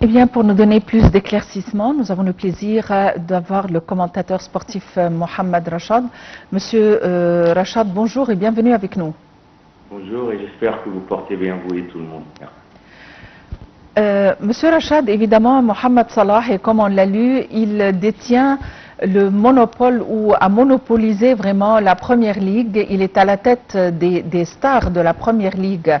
Eh bien, pour nous donner plus d'éclaircissements, nous avons le plaisir d'avoir le commentateur sportif Mohamed Rachad. Monsieur Rachad, bonjour et bienvenue avec nous. Bonjour et j'espère que vous portez bien vous et tout le monde. Monsieur Rachad, évidemment, Mohamed Salah, et comme on l'a lu, il détient le monopole ou a monopolisé vraiment la Première Ligue. Il est à la tête des stars de la Première Ligue.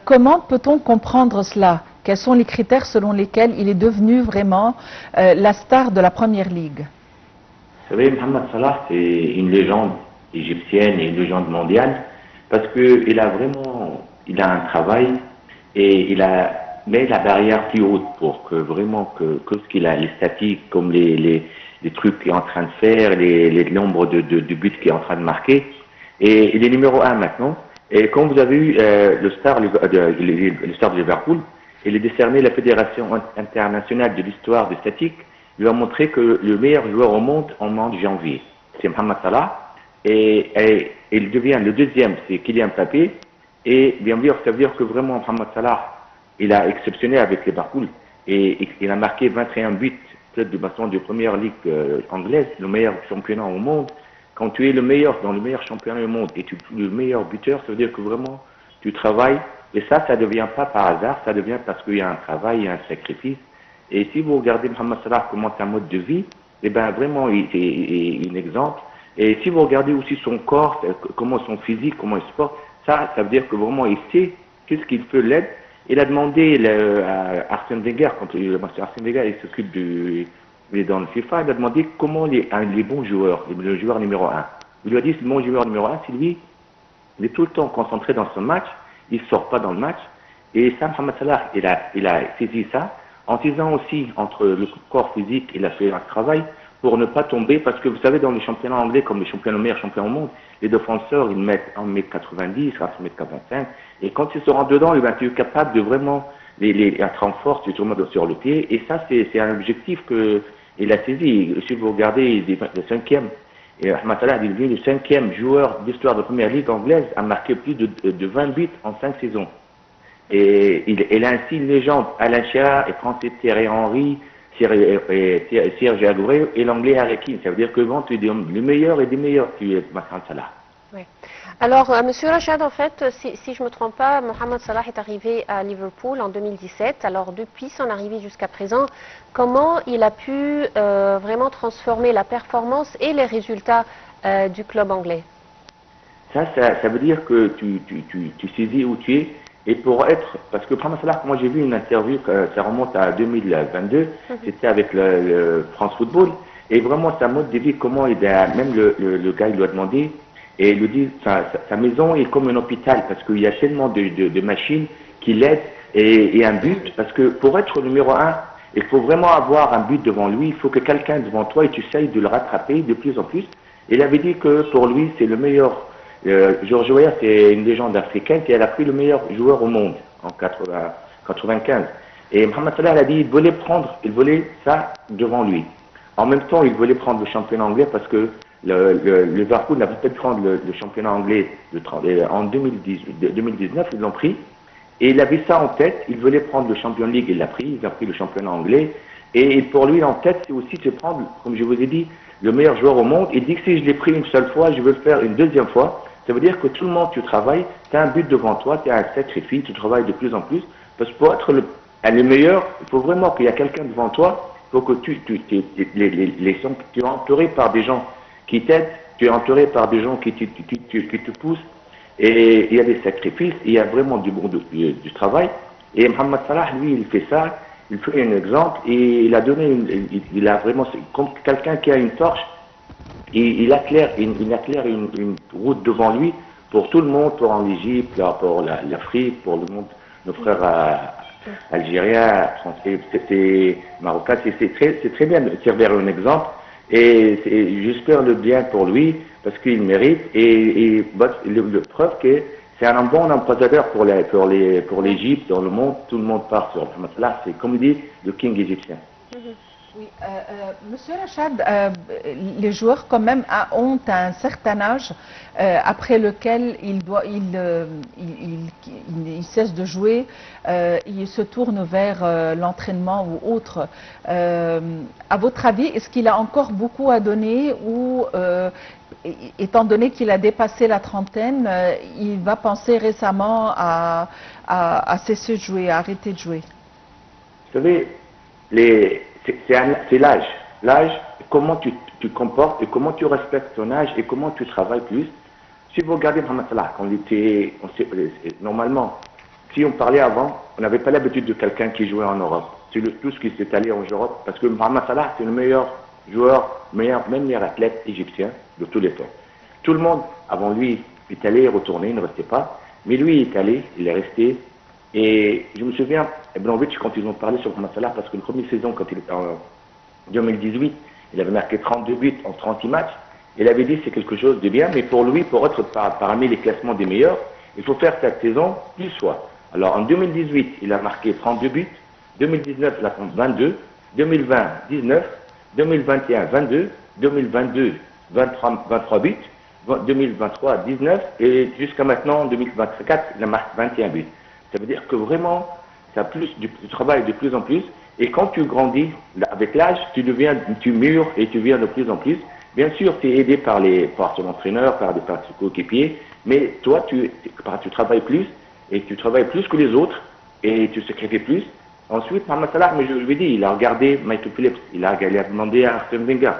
Comment peut-on comprendre cela? Quels sont les critères selon lesquels il est devenu vraiment la star de la Première Ligue? Vous savez, Mohamed Salah, c'est une légende égyptienne et une légende mondiale parce qu'il a un travail et il a mis la barrière plus haute pour que vraiment que ce qu'il a, les statistiques comme les trucs qu'il est en train de faire, les nombres de buts qu'il est en train de marquer. Et il est numéro 1 maintenant. Et quand vous avez eu le star de Liverpool, il est décerné la Fédération internationale de l'histoire des statistiques, lui a montré que le meilleur joueur au monde en mois de janvier, c'est Mohamed Salah. Et il devient le deuxième, c'est Kylian Mbappé. Et bien sûr, ça veut dire que vraiment Mohamed Salah, il a exceptionné avec Liverpool et il a marqué 21 buts peut-être de baston de première ligue anglaise, le meilleur championnat au monde. Quand tu es le meilleur dans le meilleur championnat au monde et tu es le meilleur buteur, ça veut dire que vraiment tu travailles. Et ça ne devient pas par hasard, ça devient parce qu'il y a un travail, il y a un sacrifice. Et si vous regardez Mohamed Salah comment c'est un mode de vie, eh bien vraiment il est un exemple. Et si vous regardez aussi son corps, comment son physique, comment il se porte, ça veut dire que vraiment il sait qu'est-ce qu'il peut l'aider. Il a demandé à Arsène Wenger, quand Arsène Wenger il s'occupe il est dans le FIFA, il a demandé comment les bons joueurs, le joueur numéro 1. Il lui a dit, le bon joueur numéro 1, c'est lui, il est tout le temps concentré dans son match, il ne sort pas dans le match. Et ça, Mohamed Salah, il a saisi ça, en disant aussi, entre le corps physique, il a fait un travail pour ne pas tomber, parce que vous savez, dans les championnats anglais, comme les championnats meilleurs champions au monde, les défenseurs, ils mettent 1m90, 1m85, et quand ils se rendent dedans, tu es capable de vraiment être en force, sur le pied, et ça, c'est un objectif qu'il a saisi. Si vous regardez le cinquième, et Mohamed Salah est devenu le 5e joueur d'histoire de la Première Ligue anglaise à marquer plus de 20 buts en 5 saisons. Et il a ainsi une légende, Alain Chia et Francis Thierry Henry, Serge Aguero et l'anglais Harry Kane. Ça veut dire que bon, tu es le meilleur et des meilleurs, tu es Mohamed Salah. Oui. Alors, Monsieur Rachad, en fait, si je ne me trompe pas, Mohamed Salah est arrivé à Liverpool en 2017. Alors, depuis son arrivée jusqu'à présent, comment il a pu vraiment transformer la performance et les résultats du club anglais? Ça veut dire que tu saisis où tu es. Et pour être, parce que Mohamed Salah, moi j'ai vu une interview, ça remonte à 2022, c'était avec le France Football, et vraiment sa mode de vie, comment il a, même le gars il lui a demandé, et il lui dit, sa maison est comme un hôpital, parce qu'il y a tellement de machines qui l'aident, et un but, parce que pour être numéro 1, il faut vraiment avoir un but devant lui, il faut que quelqu'un devant toi, et tu essayes de le rattraper de plus en plus. Il avait dit que pour lui, c'est le meilleur. George Weah, c'est une légende africaine qui a pris le meilleur joueur au monde en 95. Et Mohamed Salah a dit qu'il il voulait ça devant lui. En même temps, il voulait prendre le championnat anglais parce que le Liverpool n'avait pas pu prendre le championnat anglais en 2019, ils l'ont pris. Et il avait ça en tête, il voulait prendre le Champions League, il l'a pris, il a pris le championnat anglais. Et pour lui, en tête, c'est aussi de prendre, comme je vous ai dit, le meilleur joueur au monde. Il dit que si je l'ai pris une seule fois, je veux le faire une deuxième fois. Ça veut dire que tout le monde, tu travailles, tu as un but devant toi, tu as un sacrifice, tu travailles de plus en plus. Parce que pour être le meilleur, il faut vraiment qu'il y a quelqu'un devant toi. Il faut que tu es entouré par des gens qui t'aident, tu es entouré par des gens qui te poussent. Et il y a des sacrifices, il y a vraiment du travail. Et Mohamed Salah, lui, il fait ça, il fait un exemple et il a donné, il a vraiment, comme quelqu'un qui a une torche. Il éclaire une route devant lui pour tout le monde, pour en Égypte, pour l'Afrique, pour le monde, nos frères algériens, français, marocains. C'est très bien de servir un exemple et j'espère le bien pour lui parce qu'il mérite et le preuve que c'est un bon ambassadeur pour l'Égypte, dans le monde, tout le monde part sur Mohamed Salah, c'est comme dit le king égyptien. Oui, Monsieur Rachad, les joueurs quand même ont un certain âge après lequel ils cessent de jouer, ils se tournent vers l'entraînement ou autre. À votre avis, est-ce qu'il a encore beaucoup à donner ou, étant donné qu'il a dépassé la trentaine, il va penser récemment à cesser de jouer, à arrêter de jouer? Vous savez, c'est l'âge. L'âge, comment tu comportes et comment tu respectes ton âge et comment tu travailles plus. Si vous regardez Mohamed Salah, normalement, si on parlait avant, on n'avait pas l'habitude de quelqu'un qui jouait en Europe. C'est tout ce qui s'est allé en Europe, parce que Mohamed Salah, c'est le meilleur joueur, meilleur athlète égyptien de tous les temps. Tout le monde, avant lui, est allé et retourné, il ne restait pas. Mais lui, il est allé, il est resté. Et je me souviens, Ibrahimovic, quand ils ont parlé sur Mohamed Salah, parce que la première saison, quand il était en 2018, il avait marqué 32 buts en 36 matchs. Il avait dit c'est quelque chose de bien, mais pour lui, pour être parmi les classements des meilleurs, il faut faire cette saison plus soit. Alors en 2018, il a marqué 32 buts, 2019, il a fait 22, 2020, 19, 2021, 22, 2022, 23 buts, 2023, 19, et jusqu'à maintenant, en 2024, il a marqué 21 buts. Ça veut dire que vraiment, tu travailles de plus en plus, et quand tu grandis, avec l'âge, tu mûres et tu viens de plus en plus. Bien sûr, tu es aidé par ton entraîneur, par tes coéquipiers, mais toi, tu travailles plus, et tu travailles plus que les autres, et tu sacrifies plus. Ensuite, Mohamed Salah, mais je lui ai dit, il a regardé Michael Phillips, il a demandé à Arsène Wenger,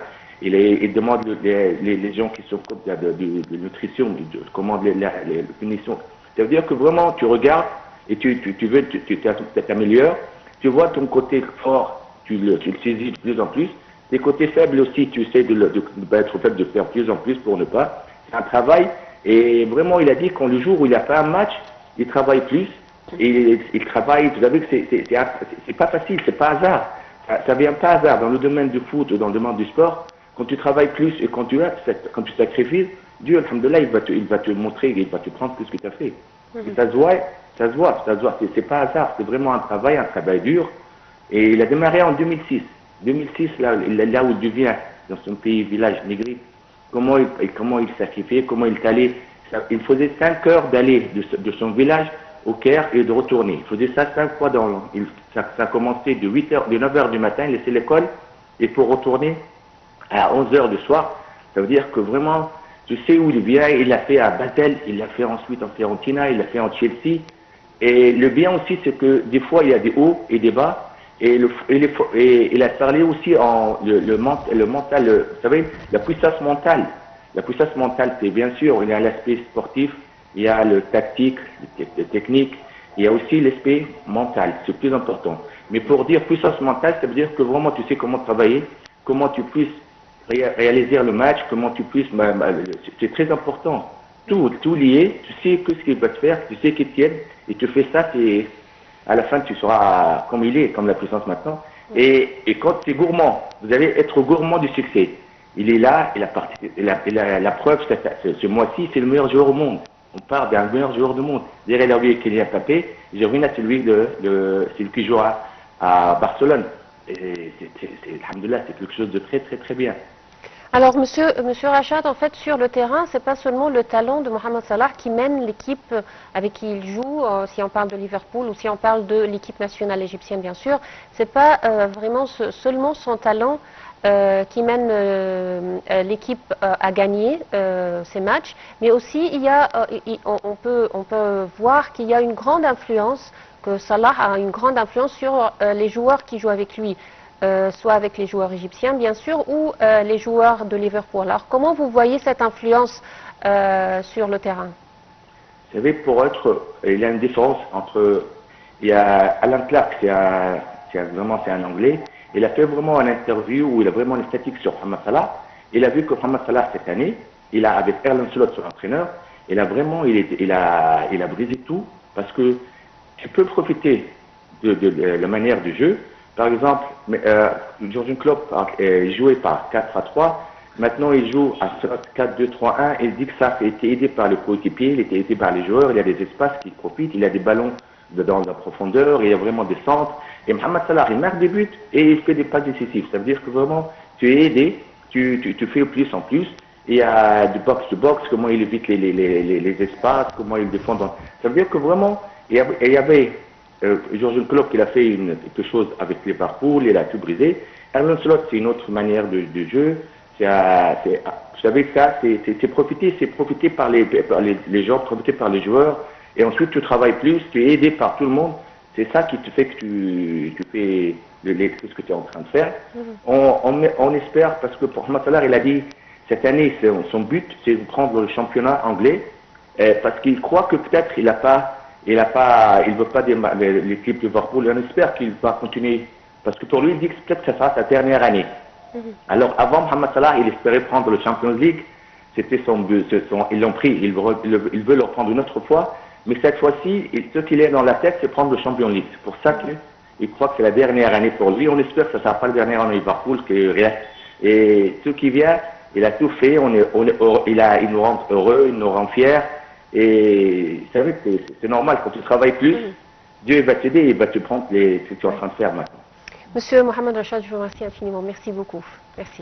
il demande les gens qui s'occupent de nutrition, comment les punitions. Ça veut dire que vraiment, tu regardes, et tu t'améliores, tu vois ton côté fort, tu le saisis de plus en plus. Tes côtés faibles aussi, tu essaies d'être faible de faire plus en plus pour ne pas. C'est un travail. Et vraiment, il a dit qu'en le jour où il a fait un match, il travaille plus. Et il travaille, vous savez que c'est pas facile, c'est pas hasard. Ça vient pas hasard. Dans le domaine du foot ou dans le domaine du sport, quand tu travailles plus et quand tu sacrifies, Dieu, alhamdoulilah, il va te montrer, il va te prendre plus que tu as fait. Et ça se voit. C'est pas hasard, c'est vraiment un travail dur. Et il a démarré en 2006. 2006, là où il devient, dans son pays, village Négri, comment il sacrifiait, comment il allait. Il faisait 5 heures d'aller de son village au Caire et de retourner. Il faisait ça 5 fois dans l'an. Ça commençait de 9 heures du matin, il laissait l'école, et pour retourner à 11 heures du soir. Ça veut dire que vraiment, tu sais où il vient, il l'a fait à Basel, il l'a fait ensuite en Fiorentina, il l'a fait en Chelsea. Et le bien aussi, c'est que des fois, il y a des hauts et des bas. Et il a parlé aussi le mental, vous savez, la puissance mentale. La puissance mentale, c'est bien sûr, il y a l'aspect sportif, il y a le tactique, le technique, il y a aussi l'aspect mental, c'est plus important. Mais pour dire puissance mentale, ça veut dire que vraiment tu sais comment travailler, comment tu puisses réaliser le match, comment tu puisses, c'est très important. Tout lié, tu sais ce qu'il va te faire, tu sais qu'il tienne, et tu fais ça, à la fin tu seras comme il est, comme la puissance maintenant. Et quand tu es gourmand, vous allez être gourmand du succès. Il est là, la preuve, ce mois-ci, c'est le meilleur joueur au monde. On parle d'un meilleur joueur du monde. Derrière lui, Kylian Mbappé, j'ai vu celui qui joue à Barcelone. Et alhamdoulilah, c'est quelque chose de très très très bien. Alors, monsieur Rachad, en fait, sur le terrain, c'est pas seulement le talent de Mohamed Salah qui mène l'équipe avec qui il joue, si on parle de Liverpool ou si on parle de l'équipe nationale égyptienne, bien sûr. C'est pas vraiment seulement son talent qui mène l'équipe à gagner ces matchs, mais aussi on peut voir qu'il y a une grande influence, que Salah a une grande influence sur les joueurs qui jouent avec lui. Soit avec les joueurs égyptiens, bien sûr, ou les joueurs de Liverpool. Alors, comment vous voyez cette influence sur le terrain? Vous savez, il y a une différence entre... Il y a Alan Clark, c'est un Anglais, il a fait vraiment une interview où il a vraiment une statique sur Mohamed Salah. Il a vu que Mohamed Salah, cette année, avec Erling Slot, son entraîneur, il a brisé tout, parce que tu peux profiter de la manière du jeu. Par exemple, Jürgen Klopp jouait par 4-3. Maintenant, il joue à 4-2-3-1. Il dit que ça a été aidé par le coéquipier, il a été aidé par les joueurs. Il y a des espaces qui profitent. Il y a des ballons dans la profondeur, il y a vraiment des centres. Et Mohamed Salah, il marque des buts et il fait des passes décisives. Ça veut dire que vraiment, tu es aidé, tu fais plus en plus. Il y a du box-to-box, comment il évite les espaces, comment il défend. Ça veut dire que vraiment, il y avait Jürgen Klopp qui a fait quelque chose avec Liverpool, il a tout brisé. Arne Slot, c'est une autre manière de jeu. Vous savez, ça, c'est profiter par les gens, profiter par les joueurs. Et ensuite, tu travailles plus, tu es aidé par tout le monde. C'est ça qui te fait que tu fais ce que tu es en train de faire. On espère, parce que pour Mohamed Salah, il a dit, cette année, son but, c'est de prendre le championnat anglais, parce qu'il croit que peut-être il veut pas l'équipe de Liverpool. Et on espère qu'il va continuer, parce que pour lui, il dit que peut-être que ça sera sa dernière année. Alors, avant Mohamed Salah, il espérait prendre le Champions League. C'était son but. Ils l'ont pris. Il veut le reprendre une autre fois. Mais cette fois-ci, ce qu'il a dans la tête, c'est prendre le Champions League. C'est pour ça qu'il croit que c'est la dernière année pour lui. On espère que ça ne sera pas la dernière année Liverpool. Et ce qui vient, il a tout fait. Il nous rend heureux, il nous rend fiers. Et vous savez, c'est normal. Quand tu travailles plus, Dieu va t'aider et il va te prendre ce que tu es en train de faire maintenant. Monsieur Mohamed Rachad, je vous remercie infiniment. Merci beaucoup. Merci.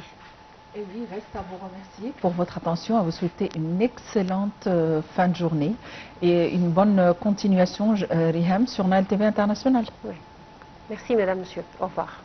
Et oui, reste à vous remercier pour votre attention, à vous souhaiter une excellente fin de journée et une bonne continuation, Riham, sur Nile TV International. Oui. Merci, mesdames, messieurs. Au revoir.